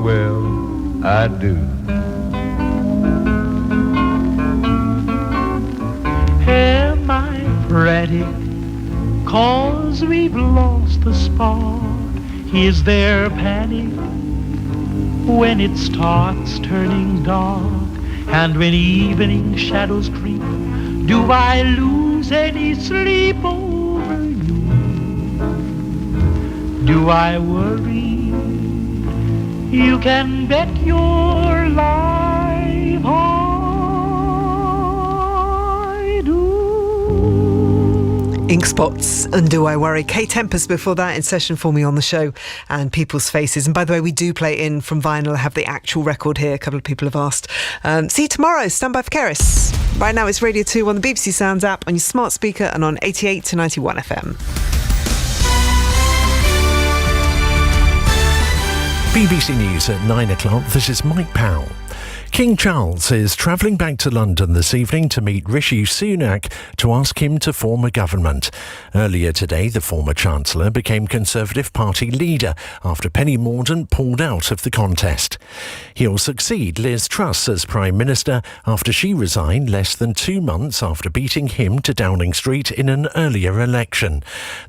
well I do. Am I frantic 'cause we've lost the spark? Is there panic when it starts turning dark? And when evening shadows creep, do I lose any sleep over you? Do I worry? You can bet your life I do. Ink Spots and Do I Worry. Kay Tempest before that in session for me on the show, and People's Faces. And by the way, we do play in from vinyl. I have the actual record here. A couple of people have asked. See you tomorrow. Stand by for Keris. Right now it's Radio 2 on the BBC Sounds app, on your smart speaker, and on 88 to 91 FM. BBC News at 9 o'clock. This is Mike Powell. King Charles is travelling back to London this evening to meet Rishi Sunak to ask him to form a government. Earlier today, the former Chancellor became Conservative Party leader after Penny Mordaunt pulled out of the contest. He'll succeed Liz Truss as Prime Minister after she resigned less than 2 months after beating him to Downing Street in an earlier election.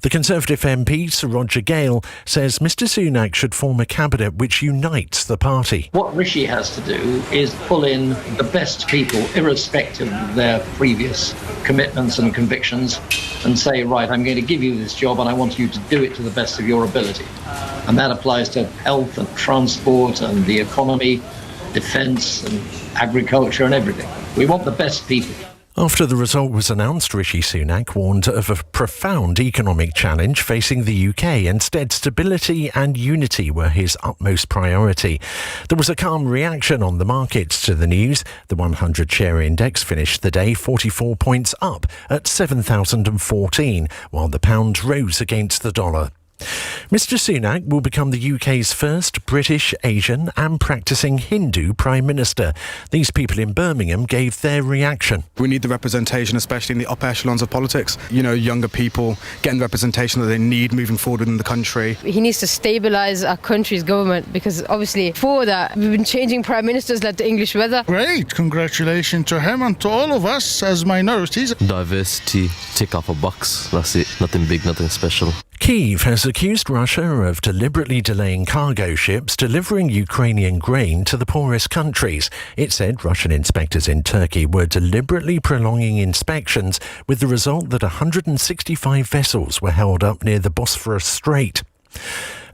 The Conservative MP, Sir Roger Gale, says Mr Sunak should form a cabinet which unites the party. What Rishi has to do is pull in the best people, irrespective of their previous commitments and convictions, and say, right, I'm going to give you this job and I want you to do it to the best of your ability. And that applies to health and transport and the economy, defence and agriculture and everything. We want the best people. After the result was announced, Rishi Sunak warned of a profound economic challenge facing the UK. Instead, stability and unity were his utmost priority. There was a calm reaction on the markets to the news. The 100 share index finished the day 44 points up at 7,014, while the pound rose against the dollar. Mr Sunak will become the UK's first British, Asian and practising Hindu Prime Minister. These people in Birmingham gave their reaction. We need the representation, especially in the upper echelons of politics. You know, younger people getting the representation that they need moving forward in the country. He needs to stabilise our country's government, because obviously before that we've been changing Prime Ministers like the English weather. Great, congratulations to him and to all of us as minorities. Diversity, tick off a box, that's it. Nothing big, nothing special. Kyiv has accused Russia of deliberately delaying cargo ships delivering Ukrainian grain to the poorest countries. It said Russian inspectors in Turkey were deliberately prolonging inspections, with the result that 165 vessels were held up near the Bosphorus Strait.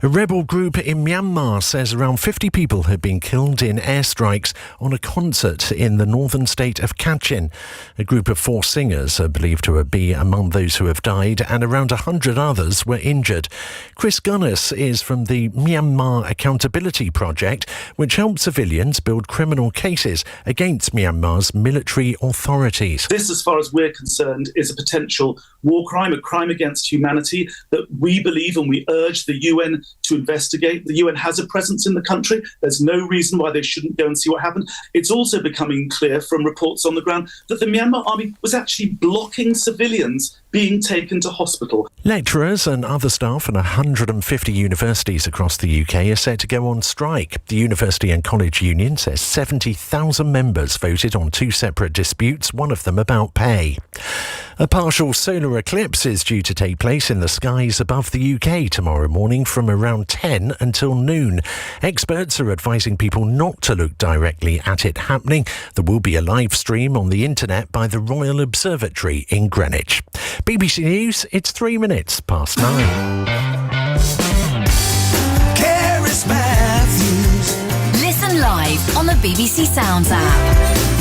A rebel group in Myanmar says around 50 people have been killed in airstrikes on a concert in the northern state of Kachin. A group of 4 singers are believed to be among those who have died, and around 100 others were injured. Chris Gunnis is from the Myanmar Accountability Project, which helps civilians build criminal cases against Myanmar's military authorities. This, as far as we're concerned, is a potential war crime, a crime against humanity that we believe and we urge the UN to investigate. The UN has a presence in the country. There's no reason why they shouldn't go and see what happened. It's also becoming clear from reports on the ground that the Myanmar army was actually blocking civilians being taken to hospital. Lecturers and other staff at 150 universities across the UK are set to go on strike. The University and College Union says 70,000 members voted on 2 separate disputes, one of them about pay. A partial solar eclipse is due to take place in the skies above the UK tomorrow morning from around 10 until noon. Experts are advising people not to look directly at it happening. There will be a live stream on the internet by the Royal Observatory in Greenwich. BBC News, it's 3 minutes past 9. Keris Matthews. Listen live on the BBC Sounds app.